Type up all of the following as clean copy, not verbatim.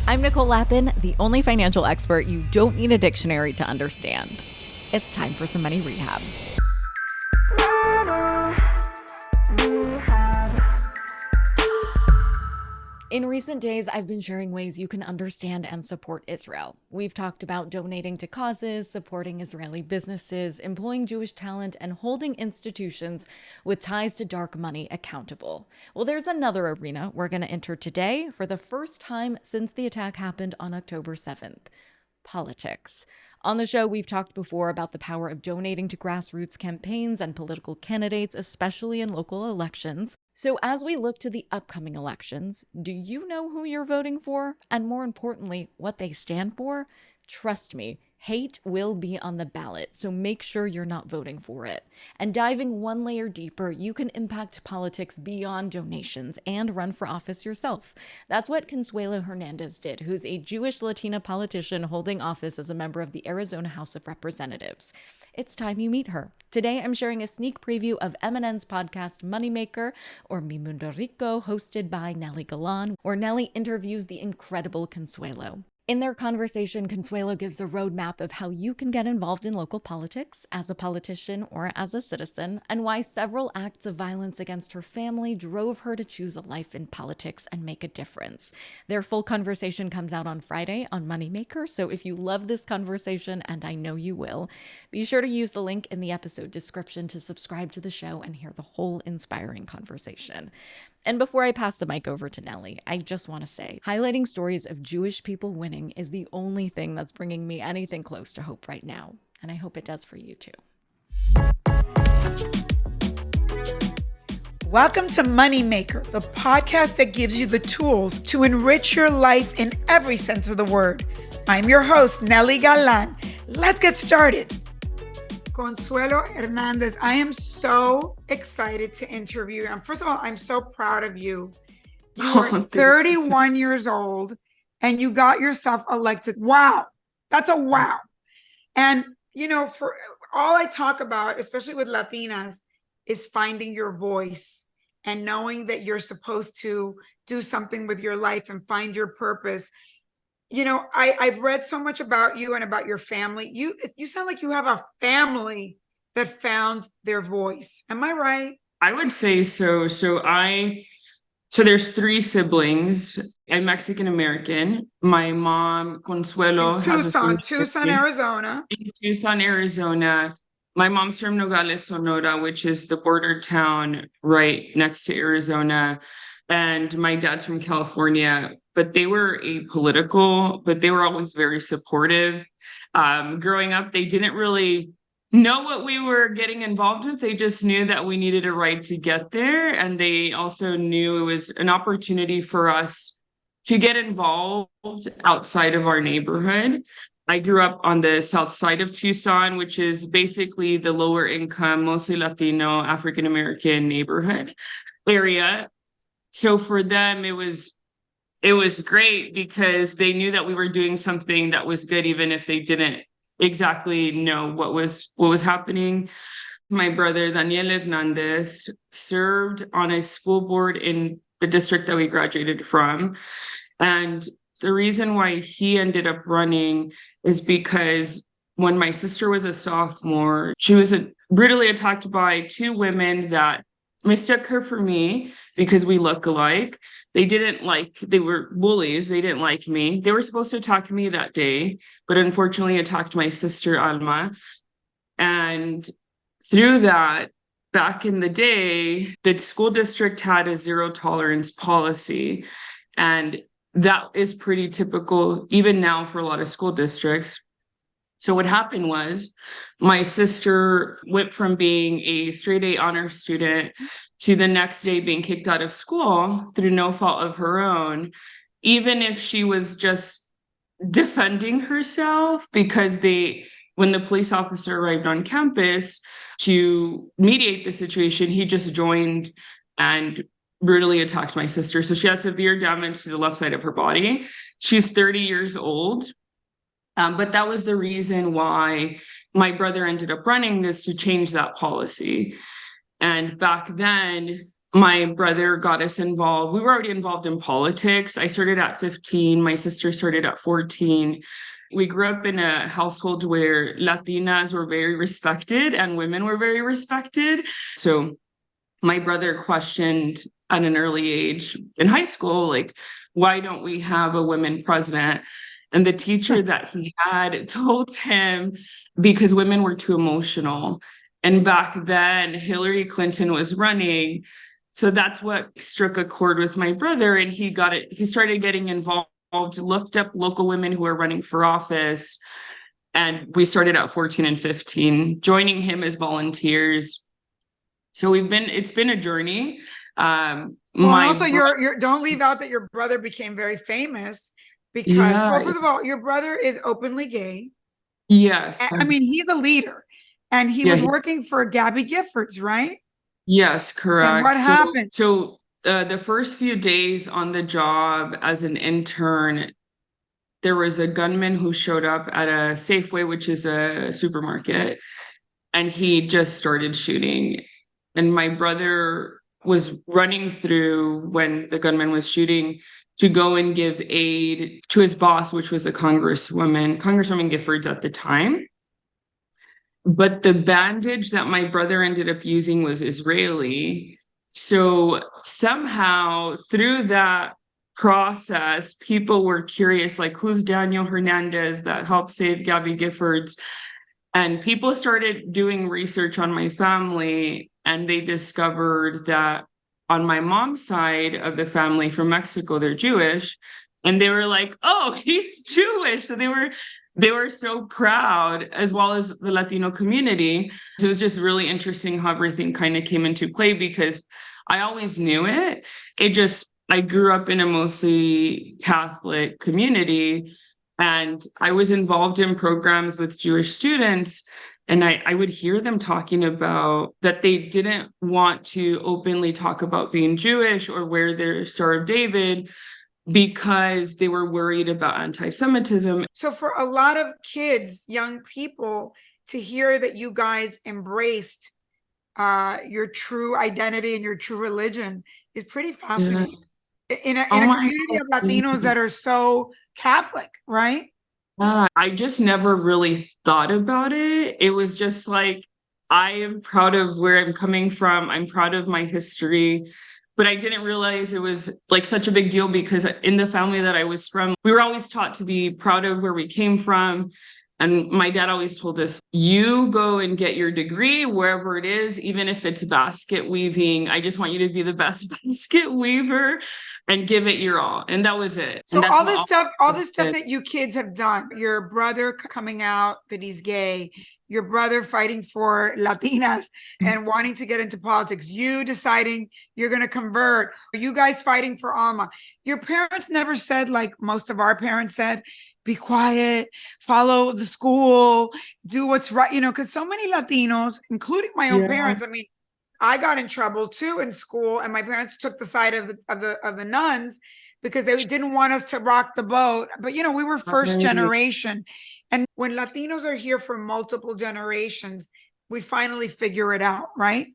I'm Nicole Lappin, the only financial expert you don't need a dictionary to understand. It's time for some money rehab. In recent days, I've been sharing ways you can understand and support Israel. We've talked about donating to causes, supporting Israeli businesses, employing Jewish talent, and holding institutions with ties to dark money accountable. Well, there's another arena we're going to enter today for the first time since the attack happened on October 7th. Politics. On the show, we've talked before about the power of donating to grassroots campaigns and political candidates, especially in local elections. So as we look to the upcoming elections, do you know who you're voting for? And more importantly, what they stand for? Trust me, hate will be on the ballot, so make sure you're not voting for it. And diving one layer deeper, you can impact politics beyond donations and run for office yourself. That's what Consuelo Hernandez did, who's a Jewish Latina politician holding office as a member of the Arizona House of Representatives. It's time you meet her. Today, I'm sharing a sneak preview of MNN's podcast Moneymaker, or Mi Mundo Rico, hosted by Nelly Galan, where Nelly interviews the incredible Consuelo. In their conversation, Consuelo gives a roadmap of how you can get involved in local politics as a politician or as a citizen, and why several acts of violence against her family drove her to choose a life in politics and make a difference. Their full conversation comes out on Friday on Moneymaker, so if you love this conversation, and I know you will, be sure to use the link in the episode description to subscribe to the show and hear the whole inspiring conversation. And before I pass the mic over to Nelly, I just want to say, highlighting stories of Jewish people winning is the only thing that's bringing me anything close to hope right now. And I hope it does for you too. Welcome to Moneymaker, the podcast that gives you the tools to enrich your life in every sense of the word. I'm your host, Nelly Galan. Let's get started. Consuelo Hernandez, I am so excited to interview you. First of all, I'm so proud of you. You are 31 years old and you got yourself elected. Wow. That's a wow. And, you know, for all I talk about, especially with Latinas, is finding your voice and knowing that you're supposed to do something with your life and find your purpose. You know, I've read so much about you and about your family. You sound like you have a family that found their voice. Am I right? I would say so. So there's three siblings. I'm Mexican American. My mom, Consuelo, in Tucson, Arizona. In Tucson, Arizona. My mom's from Nogales, Sonora, which is the border town right next to Arizona. And my dad's from California, but they were apolitical, but they were always very supportive. Growing up, they didn't really know what we were getting involved with. They just knew that we needed a ride to get there. And they also knew it was an opportunity for us to get involved outside of our neighborhood. I grew up on the south side of Tucson, which is basically the lower income, mostly Latino, African-American neighborhood area. So for them, it was great because they knew that we were doing something that was good, even if they didn't exactly know what was happening. My brother, Daniel Hernandez, served on a school board in the district that we graduated from. And the reason why he ended up running is because when my sister was a sophomore, she was brutally attacked by two women that mistook her for me because we look alike. They were bullies. They didn't like me. They were supposed to attack me that day, but unfortunately attacked my sister, Alma. And through that, back in the day, the school district had a zero tolerance policy. And that is pretty typical even now for a lot of school districts. So what happened was my sister went from being a straight A honor student to the next day being kicked out of school through no fault of her own, even if she was just defending herself, because when the police officer arrived on campus to mediate the situation, he just joined and brutally attacked my sister. So she has severe damage to the left side of her body. She's 30 years old. But that was the reason why my brother ended up running this, to change that policy. And back then, my brother got us involved. We were already involved in politics. I started at 15. My sister started at 14. We grew up in a household where Latinas were very respected and women were very respected. So my brother questioned at an early age in high school, like, why don't we have a women president? And the teacher that he had told him because women were too emotional. And back then, Hillary Clinton was running. So that's what struck a chord with my brother. And he got it. He started getting involved, looked up local women who were running for office. And we started at 14 and 15, joining him as volunteers. So it's been a journey. Also, don't leave out that your brother became very famous because, well, first of all, your brother is openly gay. Yes. I mean, he's a leader, and he was working for Gabby Giffords, right? Yes, correct. And what happened? So the first few days on the job as an intern, there was a gunman who showed up at a Safeway, which is a supermarket, and he just started shooting. And my brother was running through when the gunman was shooting to go and give aid to his boss, which was a Congresswoman Giffords at the time. But the bandage that my brother ended up using was Israeli. So somehow through that process, people were curious, like, who's Daniel Hernandez that helped save Gabby Giffords? And people started doing research on my family, and they discovered that on my mom's side of the family from Mexico, they're Jewish. And they were like, oh, he's Jewish. So they were so proud, as well as the Latino community. So it was just really interesting how everything kind of came into play, because I always knew it. I grew up in a mostly Catholic community, and I was involved in programs with Jewish students. And I would hear them talking about that they didn't want to openly talk about being Jewish or wear their Star of David because they were worried about anti-Semitism. So for a lot of kids, young people, to hear that you guys embraced your true identity and your true religion is pretty fascinating. Yeah. In a community of Latinos that are so Catholic, right? I just never really thought about it. It was just like, I am proud of where I'm coming from. I'm proud of my history. But I didn't realize it was like such a big deal, because in the family that I was from, we were always taught to be proud of where we came from. And my dad always told us, you go and get your degree wherever it is, even if it's basket weaving. I just want you to be the best basket weaver and give it your all. And that was it. So all this stuff that you kids have done, your brother coming out that he's gay, your brother fighting for Latinas and wanting to get into politics, you deciding you're going to convert, you guys fighting for Alma. Your parents never said, like most of our parents said, be quiet, follow the school, do what's right, because so many Latinos, including my own parents, I mean, I got in trouble too in school, and my parents took the side of the nuns because they didn't want us to rock the boat. But we were first generation, and when Latinos are here for multiple generations, we finally figure it out, right?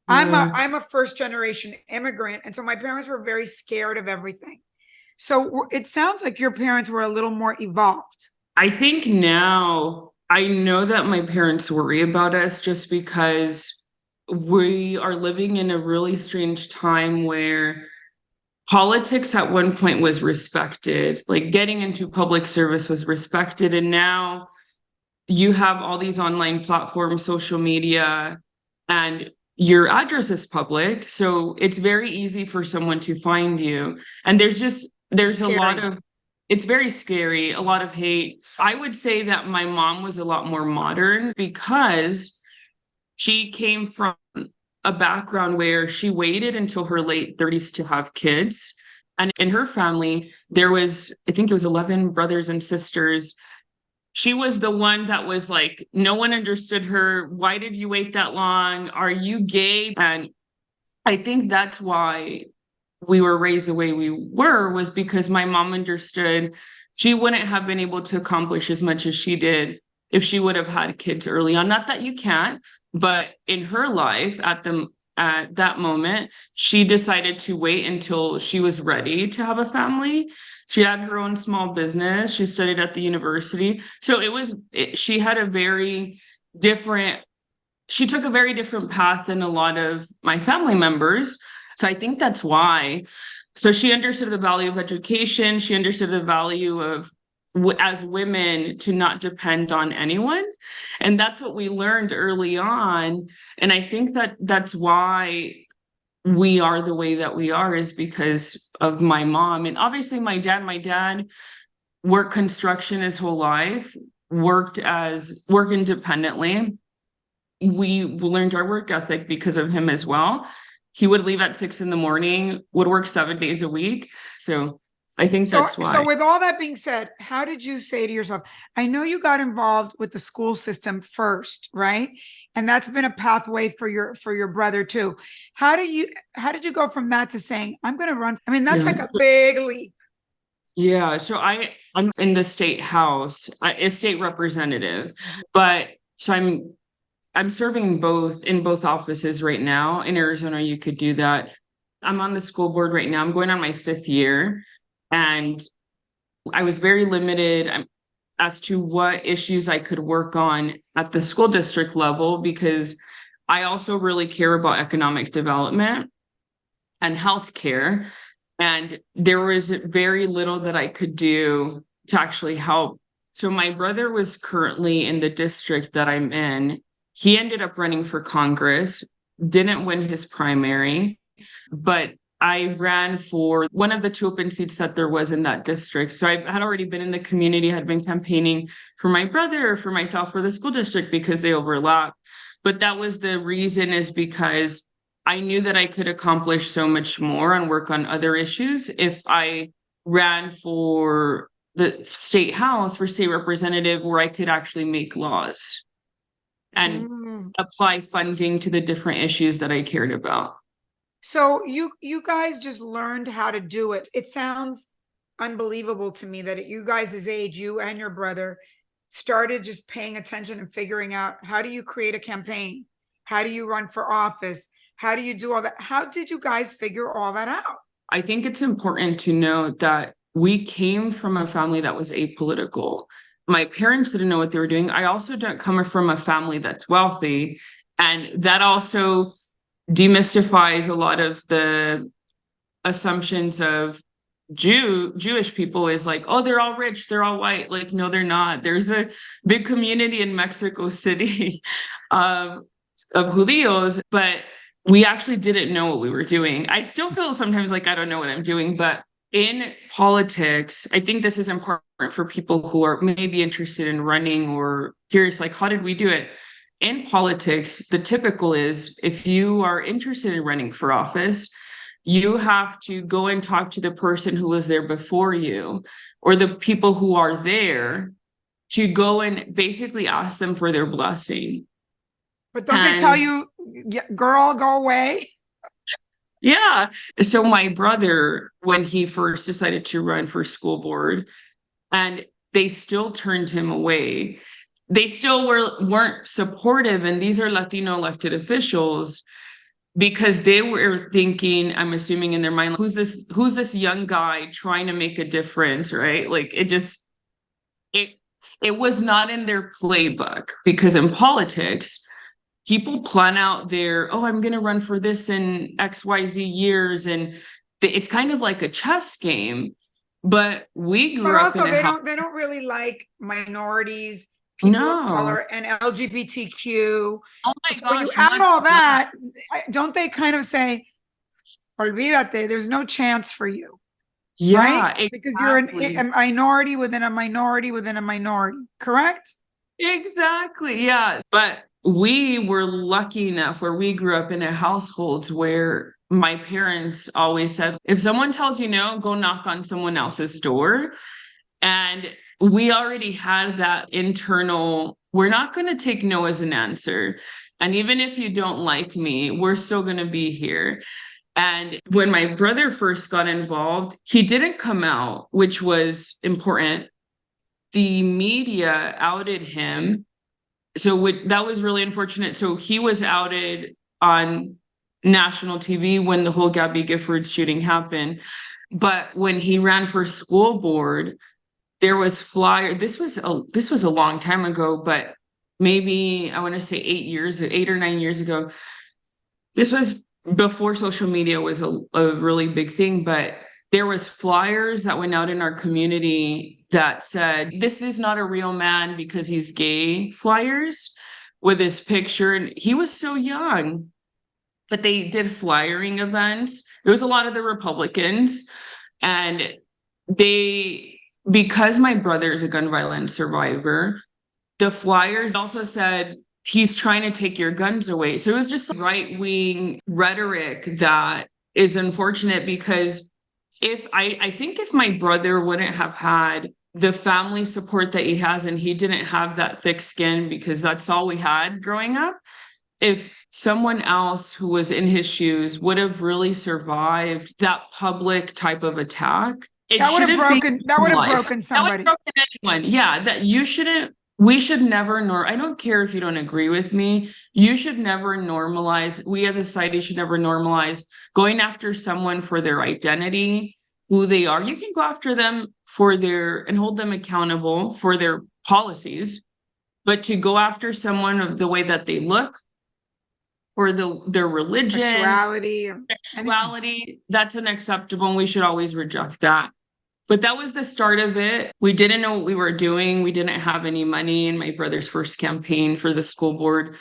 I'm a first generation immigrant, and so my parents were very scared of everything. So it sounds like your parents were a little more evolved. I think now I know that my parents worry about us just because we are living in a really strange time where politics at one point was respected, like getting into public service was respected. And now you have all these online platforms, social media, and your address is public. So it's very easy for someone to find you. And there's a lot of, it's very scary, a lot of hate. I would say that my mom was a lot more modern because she came from a background where she waited until her late 30s to have kids. And in her family, there was, I think it was 11 brothers and sisters. She was the one that was like, no one understood her. Why did you wait that long? Are you gay? And I think that's why we were raised the way we were, was because my mom understood she wouldn't have been able to accomplish as much as she did if she would have had kids early on. Not that you can't, but in her life, at the at that moment. She decided to wait until she was ready to have a family. She had her own small business. She studied at the university. So she had she took a very different path than a lot of my family members. So I think that's why. So she understood the value of education. She understood the value of, as women, to not depend on anyone. And that's what we learned early on. And I think that that's why we are the way that we are, is because of my mom. And obviously my dad worked construction his whole life, work independently. We learned our work ethic because of him as well. He would leave at 6 a.m, would work 7 days a week. So I think that's why. So with all that being said, how did you say to yourself, I know you got involved with the school system first, right? And that's been a pathway for your brother too. How did you go from that to saying, I'm going to run? I mean, that's like a big leap. Yeah. So I'm in the state house, a state representative, but so I'm serving in both offices right now. In Arizona, you could do that. I'm on the school board right now. I'm going on my 5th year. And I was very limited as to what issues I could work on at the school district level, because I also really care about economic development and healthcare. And there was very little that I could do to actually help. So my brother was currently in the district that I'm in. He ended up running for Congress, didn't win his primary, but I ran for one of the 2 open seats that there was in that district. So I had already been in the community, had been campaigning for my brother, for myself, for the school district, because they overlap. But that was the reason, is because I knew that I could accomplish so much more and work on other issues if I ran for the state house, for state representative, where I could actually make laws and apply funding to the different issues that I cared about. So you guys just learned how to do it. It sounds unbelievable to me that at you guys' age, you and your brother started just paying attention and figuring out, how do you create a campaign? How do you run for office? How do you do all that? How did you guys figure all that out? I think it's important to note that we came from a family that was apolitical. My parents didn't know what they were doing. I also don't come from a family that's wealthy. And that also demystifies a lot of the assumptions of Jewish people, is like, oh, they're all rich, they're all white. Like, no, they're not. There's a big community in Mexico City of Judíos, but we actually didn't know what we were doing. I still feel sometimes like I don't know what I'm doing, but in politics, I think this is important for people who are maybe interested in running or curious, like, how did we do it? In politics, the typical is, if you are interested in running for office, you have to go and talk to the person who was there before you, or the people who are there, to go and basically ask them for their blessing. But don't they tell you, girl, go away? Yeah. So my brother, when he first decided to run for school board, and they still turned him away, they still weren't supportive. And these are Latino elected officials, because they were thinking, I'm assuming in their mind, who's this young guy trying to make a difference, right? Like, it was not in their playbook, because in politics, people plan out I'm going to run for this in XYZ years. And it's kind of like a chess game. But we grew up in they don't really like minorities, people of color, and LGBTQ. Oh my gosh, when you add all that, don't they kind of say, olvídate, there's no chance for you? Yeah, right? Exactly. Because you're a minority within a minority within a minority, correct? Exactly, yeah. But we were lucky enough where we grew up in a household where my parents always said, if someone tells you no, go knock on someone else's door. And we already had that internal, we're not going to take no as an answer. And even if you don't like me, we're still going to be here. And when my brother first got involved, he didn't come out, which was important. The media outed him. So that was really unfortunate. So he was outed on national TV when the whole Gabby Giffords shooting happened. But when he ran for school board, there was flyer. This was a long time ago, but maybe I want to say 8 or 9 years ago. This was before social media was a really big thing, but there was flyers that went out in our community that said, "This is not a real man because he's gay," flyers with his picture. And he was so young, but they did flyering events. It was a lot of the Republicans, and because my brother is a gun violence survivor, the flyers also said, "He's trying to take your guns away." So it was just right-wing rhetoric that is unfortunate, because I think if my brother wouldn't have had the family support that he has, and he didn't have that thick skin because that's all we had growing up, if someone else who was in his shoes would have really survived that public type of attack, that would have broken somebody. That would have broken anyone. Yeah, that we should never I don't care if you don't agree with me. You should never normalize. We as a society should never normalize going after someone for their identity, who they are. You can go after them and hold them accountable for their policies, but to go after someone of the way that they look, or their religion, sexuality, that's unacceptable, and we should always reject that. But that was the start of it. We didn't know what we were doing. We didn't have any money in my brother's first campaign for the school board.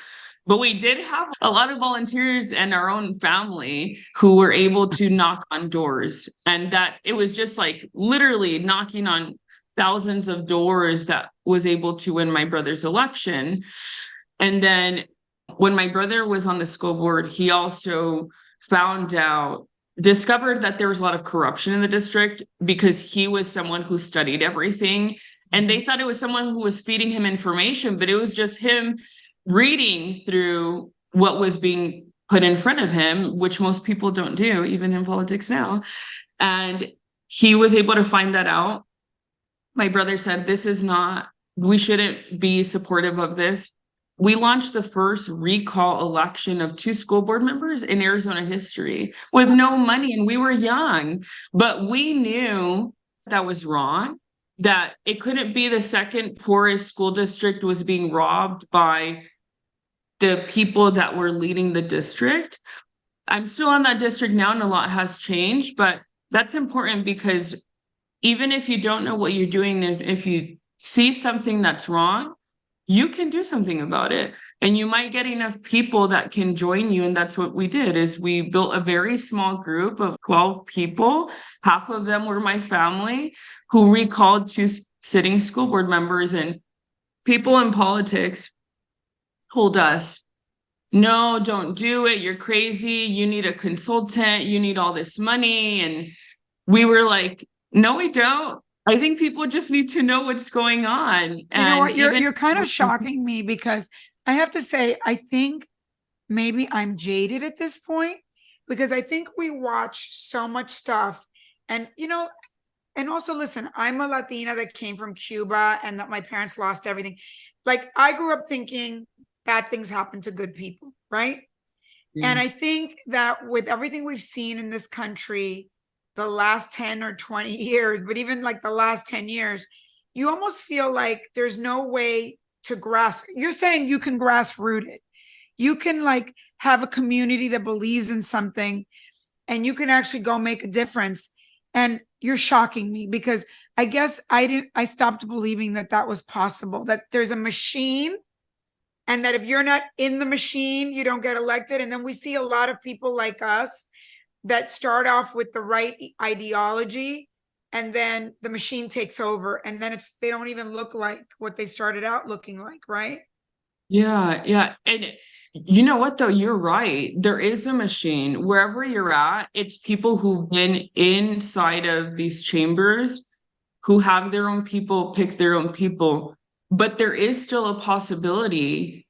But we did have a lot of volunteers and our own family who were able to knock on doors. And that it was just like literally knocking on thousands of doors that was able to win my brother's election. And then when my brother was on the school board, he also discovered that there was a lot of corruption in the district, because he was someone who studied everything, and they thought it was someone who was feeding him information, but it was just him reading through what was being put in front of him, which most people don't do, even in politics now. And he was able to find that out. My brother said, we shouldn't be supportive of this. We launched the first recall election of 2 school board members in Arizona history with no money, and we were young, but we knew that was wrong, that it couldn't be the second poorest school district was being robbed by the people that were leading the district. I'm still on that district now, and a lot has changed, but that's important, because even if you don't know what you're doing, if you see something that's wrong, you can do something about it, and you might get enough people that can join you. And that's what we did, is we built a very small group of 12 people. Half of them were my family, who recalled 2 sitting school board members. And people in politics told us, "No, don't do it. You're crazy. You need a consultant. You need all this money." And we were like, "No, we don't. I think people just need to know what's going on." You know what? You're kind of shocking me, because I have to say, I think maybe I'm jaded at this point, because I think we watch so much stuff, and and also listen, I'm a Latina that came from Cuba, and that my parents lost everything. Like, I grew up thinking bad things happen to good people, right? And I think that with everything we've seen in this country the last 10 or 20 years, but even like the last 10 years, you almost feel like there's no way to you're saying you can grassroot it. You can like have a community that believes in something, and you can actually go make a difference. And you're shocking me, because I guess I stopped believing that was possible, that there's a machine, and that if you're not in the machine, you don't get elected. And then we see a lot of people like us that start off with the right ideology, and then the machine takes over, and then they don't even look like what they started out looking like, right? Yeah. And you know what, though? You're right. There is a machine. Wherever you're at, it's people who've been inside of these chambers, who have their own people, pick their own people. But there is still a possibility.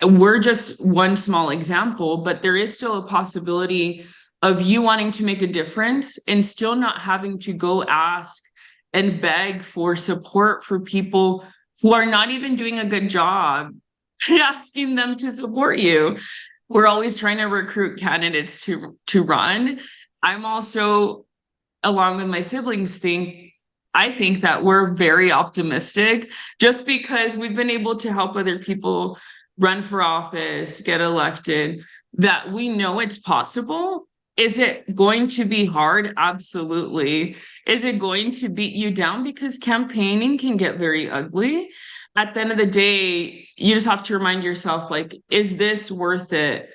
We're just one small example, but there is still a possibility of you wanting to make a difference and still not having to go ask and beg for support for people who are not even doing a good job, asking them to support you. we're always trying to recruit candidates to run. I'm also, along with my siblings, I think that we're very optimistic just because we've been able to help other people run for office, get elected, that we know it's possible. Is it going to be hard? Absolutely. Is it going to beat you down? Because campaigning can get very ugly. At the end of the day, you just have to remind yourself, like, is this worth it?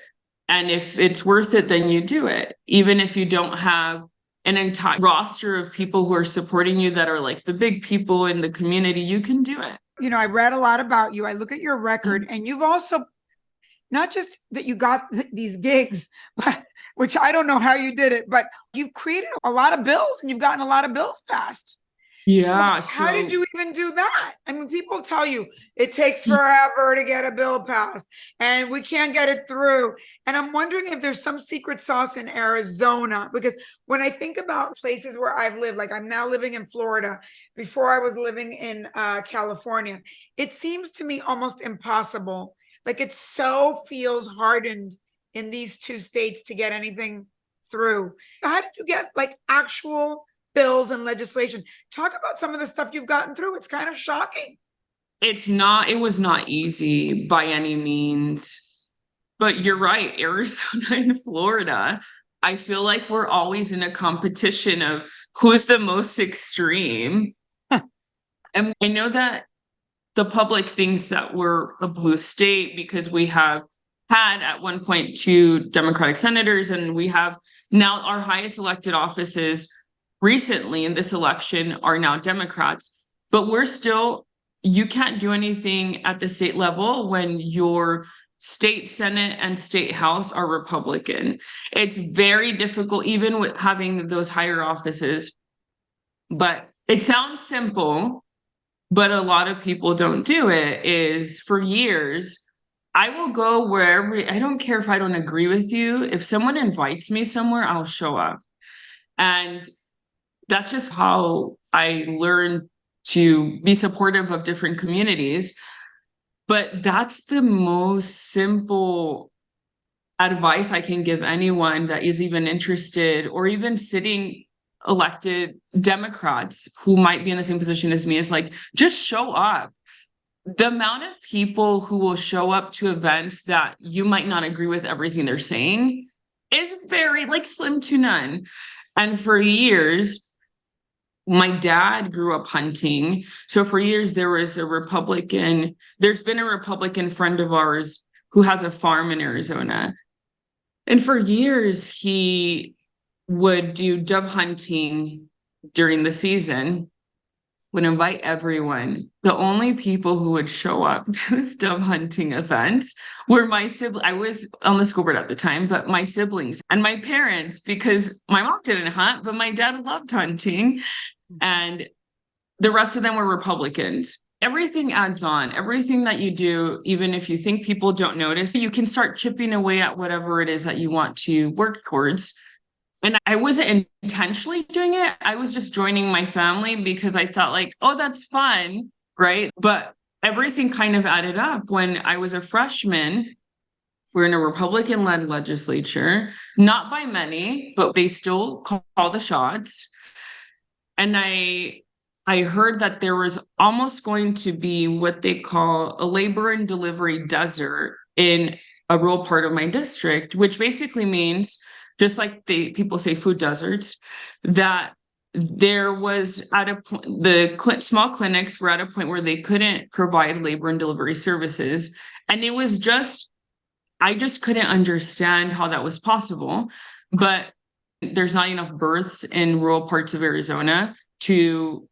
And if it's worth it, then you do it. Even if you don't have an entire roster of people who are supporting you that are like the big people in the community, you can do it. You know, I read a lot about you. I look at your record, and you've also, not just that you got these gigs, but which I don't know how you did it, but you've created a lot of bills and you've gotten a lot of bills passed. Yeah. So how did you even do that? I mean, people tell you it takes forever to get a bill passed and we can't get it through. And I'm wondering if there's some secret sauce in Arizona, because when I think about places where I've lived, like I'm now living in Florida, before I was living in California, it seems to me almost impossible. Like it so feels hardened in these two states to get anything through. How did you get like actual bills and legislation? Talk about some of the stuff you've gotten through. It's kind of shocking. It was not easy by any means, but you're right. Arizona and Florida, I feel like we're always in a competition of who's the most extreme. And I know that the public thinks that we're a blue state because we have had at one point 2 Democratic senators, and we have now our highest elected offices recently in this election are now Democrats, but you can't do anything at the state level when your state Senate and state House are Republican. It's very difficult, even with having those higher offices. But it sounds simple, but a lot of people don't do it. Is for years, I will go wherever, I don't care if I don't agree with you. If someone invites me somewhere, I'll show up. And that's just how I learned to be supportive of different communities. But that's the most simple advice I can give anyone that is even interested, or even sitting elected Democrats who might be in the same position as me, is like, just show up. The amount of people who will show up to events that you might not agree with everything they're saying is very, like, slim to none. And for years, my dad grew up hunting. So for years, there's been a Republican friend of ours who has a farm in Arizona. And for years, he would do dove hunting during the season, would invite everyone. The only people who would show up to his dove hunting events were my siblings. I was on the school board at the time, but my siblings and my parents, because my mom didn't hunt, but my dad loved hunting. And the rest of them were Republicans. Everything adds on. Everything that you do, even if you think people don't notice, you can start chipping away at whatever it is that you want to work towards. And I wasn't intentionally doing it. I was just joining my family because I thought, like, oh, that's fun, right? But everything kind of added up. When I was a freshman, we're in a Republican-led legislature, not by many, but they still call the shots. And I heard that there was almost going to be what they call a labor and delivery desert in a rural part of my district, which basically means, just like people say food deserts, that there was at a point, small clinics were at a point where they couldn't provide labor and delivery services. And it was I just couldn't understand how that was possible. But there's not enough births in rural parts of Arizona to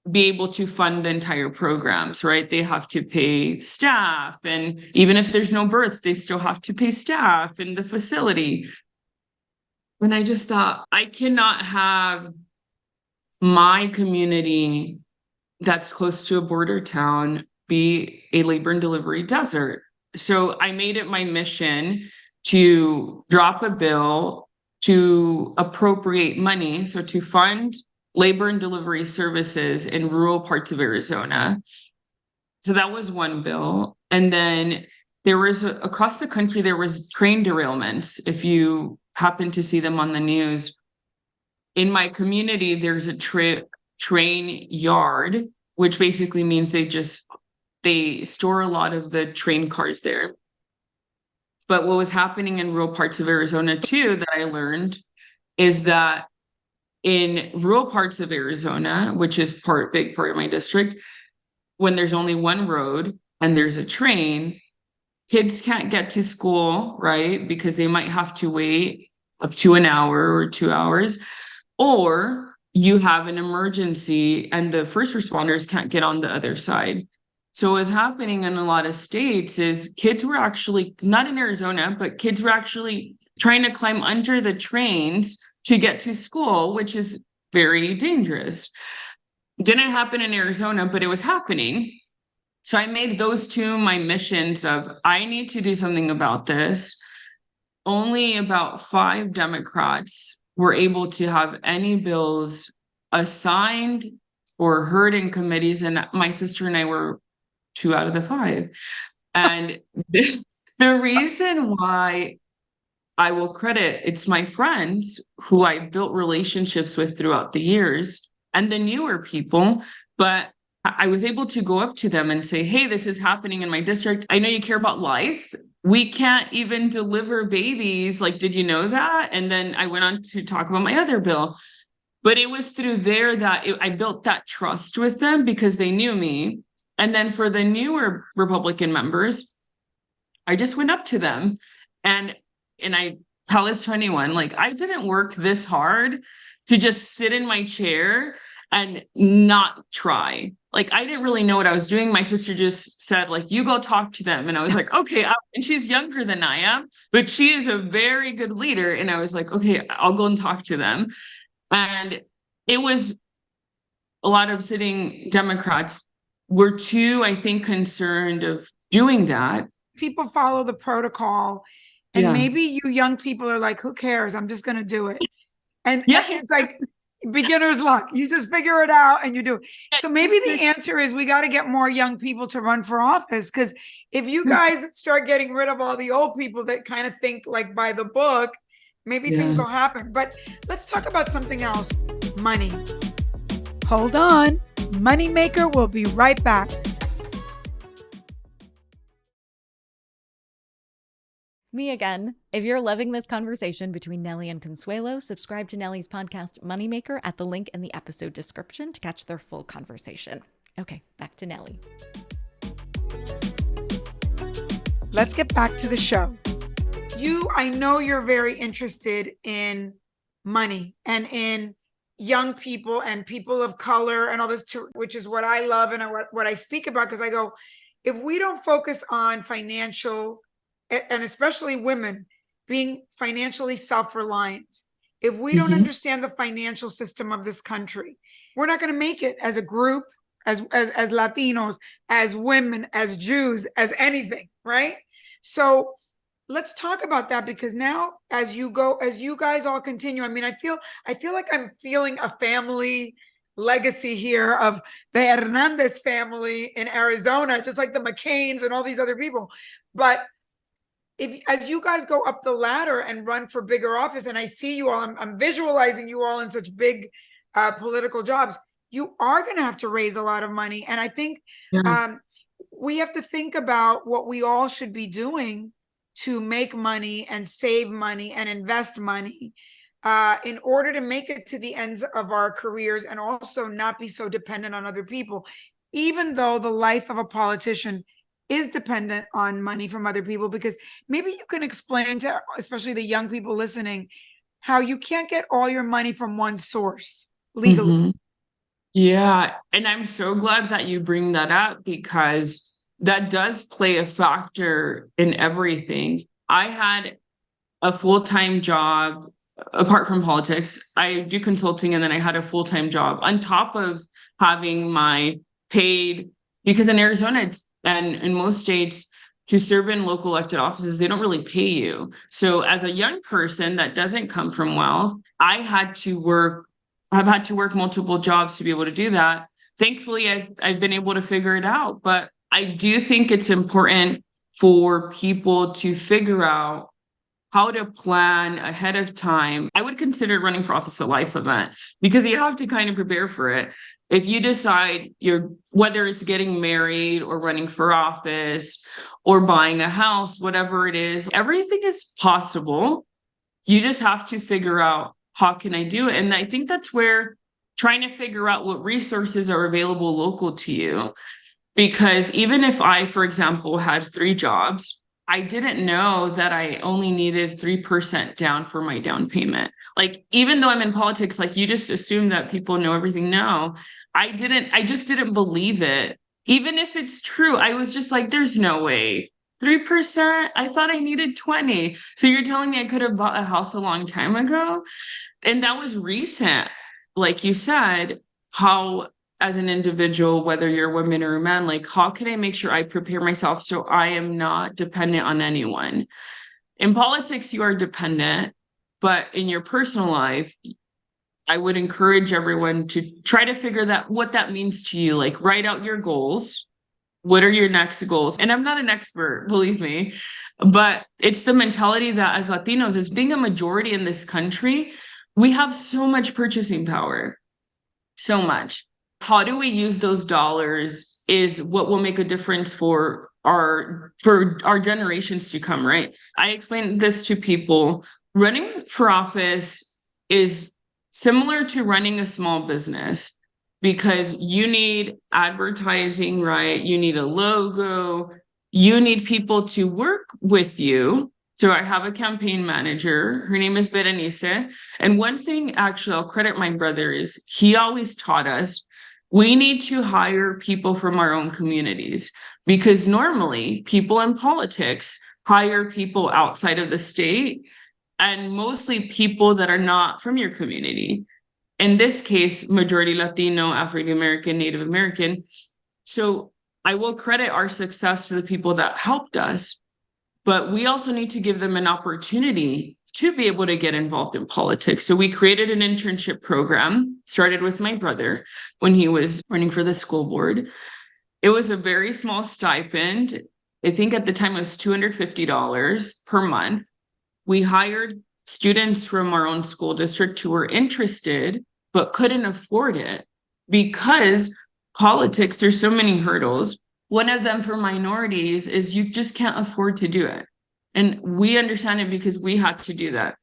be able to fund the entire programs, right? They have to pay staff. And even if there's no births, they still have to pay staff in the facility. And I just thought, I cannot have my community that's close to a border town be a labor and delivery desert. So I made it my mission to drop a bill to appropriate money, so to fund labor and delivery services in rural parts of Arizona. So that was one bill. And then across the country, there was train derailments. If you happen to see them on the news, in my community, there's a train yard, which basically means they store a lot of the train cars there. But what was happening in rural parts of Arizona too, that I learned, is that in rural parts of Arizona, which is big part of my district, when there's only one road and there's a train, kids can't get to school, right? Because they might have to wait up to an hour or 2 hours, or you have an emergency and the first responders can't get on the other side. So what's happening in a lot of states is kids were actually, not in Arizona, but kids were actually trying to climb under the trains to get to school, which is very dangerous. Didn't happen in Arizona, but it was happening. So I made those two my missions of, I need to do something about this. Only about 5 Democrats were able to have any bills assigned or heard in committees. And my sister and I were 2 out of the 5. And the reason why I will credit, it's my friends who I built relationships with throughout the years and the newer people, but I was able to go up to them and say, hey, this is happening in my district. I know you care about life. We can't even deliver babies. Like, did you know that? And then I went on to talk about my other bill. But it was through there that I built that trust with them because they knew me. And then for the newer Republican members, I just went up to them and I tell this to anyone, like, I didn't work this hard to just sit in my chair and not try. Like, I didn't really know what I was doing. My sister just said, like, you go talk to them. And I was like, okay. And she's younger than I am, but she is a very good leader. And I was like, okay, I'll go and talk to them. And it was a lot of sitting Democrats were too, I think, concerned of doing that. People follow the protocol. And maybe you young people are like, who cares? I'm just going to do it. And it's like beginner's luck. You just figure it out and you do it. So maybe the answer is we got to get more young people to run for office. Because if you guys start getting rid of all the old people that kind of think like by the book, maybe things will happen. But let's talk about something else. Money. Hold on. Moneymaker will be right back. Me again. If you're loving this conversation between Nelly and Consuelo, subscribe to Nelly's podcast Moneymaker at the link in the episode description to catch their full conversation. Okay, back to Nelly. Let's get back to the show. I know you're very interested in money and in young people and people of color and all this too, which is what I love and what I speak about, because I go, if we don't focus on financial, and especially women being financially self-reliant, if we don't understand the financial system of this country, we're not going to make it as a group, as Latinos, as women, as Jews, as anything, right? So let's talk about that, because now as you guys all continue, I mean, I feel like I'm feeling a family legacy here of the Hernandez family in Arizona, just like the McCains and all these other people. But as you guys go up the ladder and run for bigger office, and I see you all, I'm visualizing you all in such big political jobs, you are going to have to raise a lot of money. And I think we have to think about what we all should be doing to make money and save money and invest money in order to make it to the ends of our careers and also not be so dependent on other people, even though the life of a politician is dependent on money from other people. Because maybe you can explain to especially the young people listening how you can't get all your money from one source legally. Yeah. And I'm so glad that you bring that up, because that does play a factor in everything. I had a full-time job apart from politics. I do consulting, and then I had a full-time job on top of having my paid, because in Arizona and in most states, to serve in local elected offices, they don't really pay you. So as a young person that doesn't come from wealth, I've had to work multiple jobs to be able to do that. Thankfully, I've been able to figure it out. But I do think it's important for people to figure out how to plan ahead of time. I would consider running for office a life event because you have to kind of prepare for it. If you decide whether it's getting married or running for office or buying a house, whatever it is, everything is possible. You just have to figure out, how can I do it? And I think that's where trying to figure out what resources are available local to you. Because even if I, for example, had 3 jobs, I didn't know that I only needed 3% down for my down payment. Like, even though I'm in politics, like, you just assume that people know everything. No, I just didn't believe it. Even if it's true, I was just like, there's no way. 3%? I thought I needed 20. So you're telling me I could have bought a house a long time ago? And that was recent. Like you said, how as an individual, whether you're a woman or a man, like, how can I make sure I prepare myself so I am not dependent on anyone? In politics, you are dependent, but in your personal life, I would encourage everyone to try to figure what that means to you. Like, write out your goals. What are your next goals? And I'm not an expert, believe me, but it's the mentality that as Latinos, as being a majority in this country, we have so much purchasing power, so much. How do we use those dollars is what will make a difference for our generations to come, right? I explain this to people. Running for office is similar to running a small business because you need advertising, right? You need a logo. You need people to work with you. So I have a campaign manager. Her name is Berenice. And one thing, actually, I'll credit my brother, is he always taught us we need to hire people from our own communities, because normally people in politics hire people outside of the state and mostly people that are not from your community. In this case, majority Latino, African American, Native American. So I will credit our success to the people that helped us, but we also need to give them an opportunity to be able to get involved in politics. So we created an internship program, started with my brother when he was running for the school board. It was a very small stipend. I think at the time it was $250 per month. We hired students from our own school district who were interested but couldn't afford it because politics, there's so many hurdles. One of them for minorities is you just can't afford to do it. And we understand it because we had to do that.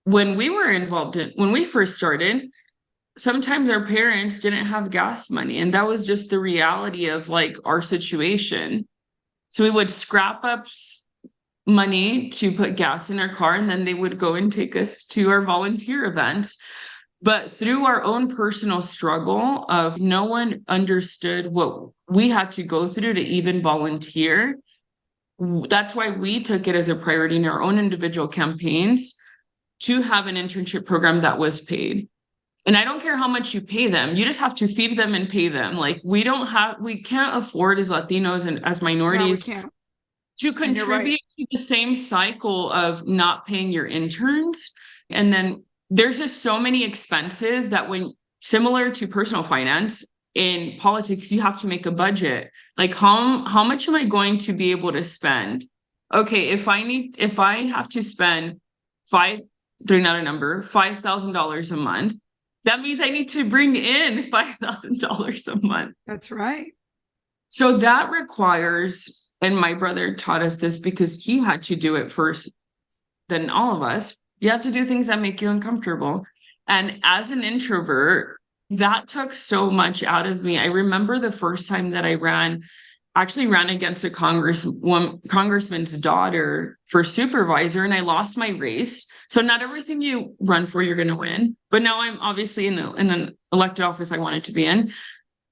When we were when we first started, sometimes our parents didn't have gas money. And that was just the reality of like our situation. So we would scrap up money to put gas in our car, and then they would go and take us to our volunteer events. But through our own personal struggle of no one understood what we had to go through to even volunteer, that's why we took it as a priority in our own individual campaigns to have an internship program that was paid. And I don't care how much you pay them, you just have to feed them and pay them. Like, we can't afford as Latinos and as minorities to contribute to the same cycle of not paying your interns. And then there's just so many expenses that similar to personal finance, in politics, you have to make a budget. Like, how much am I going to be able to spend? Okay, if I have to spend $5,000 a month, that means I need to bring in $5,000 a month. That's right. So that requires, and my brother taught us this because he had to do it first than all of us. You have to do things that make you uncomfortable. And as an introvert, that took so much out of me. I remember the first time that I ran against a congressman's daughter for supervisor, and I lost my race. So not everything you run for, you're going to win. But now I'm obviously in an elected office I wanted to be in.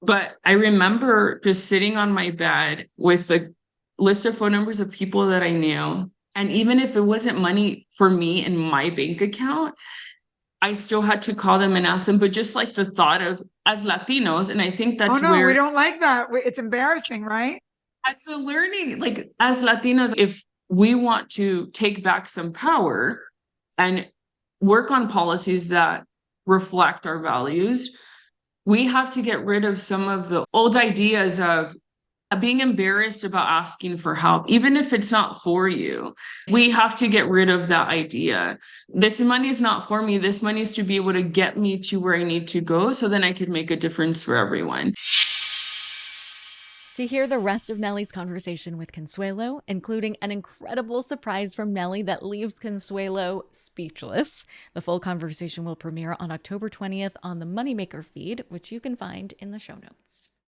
But I remember just sitting on my bed with a list of phone numbers of people that I knew. And even if it wasn't money for me in my bank account, I still had to call them and ask them. But just like the thought of, as Latinos, and I think that's we don't like that. It's embarrassing, right? As a learning, like, as Latinos, if we want to take back some power and work on policies that reflect our values, we have to get rid of some of the old ideas of being embarrassed about asking for help, even if it's not for you. We have to get rid of that idea. This money is not for me. This money is to be able to get me to where I need to go so then I can make a difference for everyone. To hear the rest of Nelly's conversation with Consuelo, including an incredible surprise from Nelly that leaves Consuelo speechless, the full conversation will premiere on October 20th on the Moneymaker feed, which you can find in the show notes.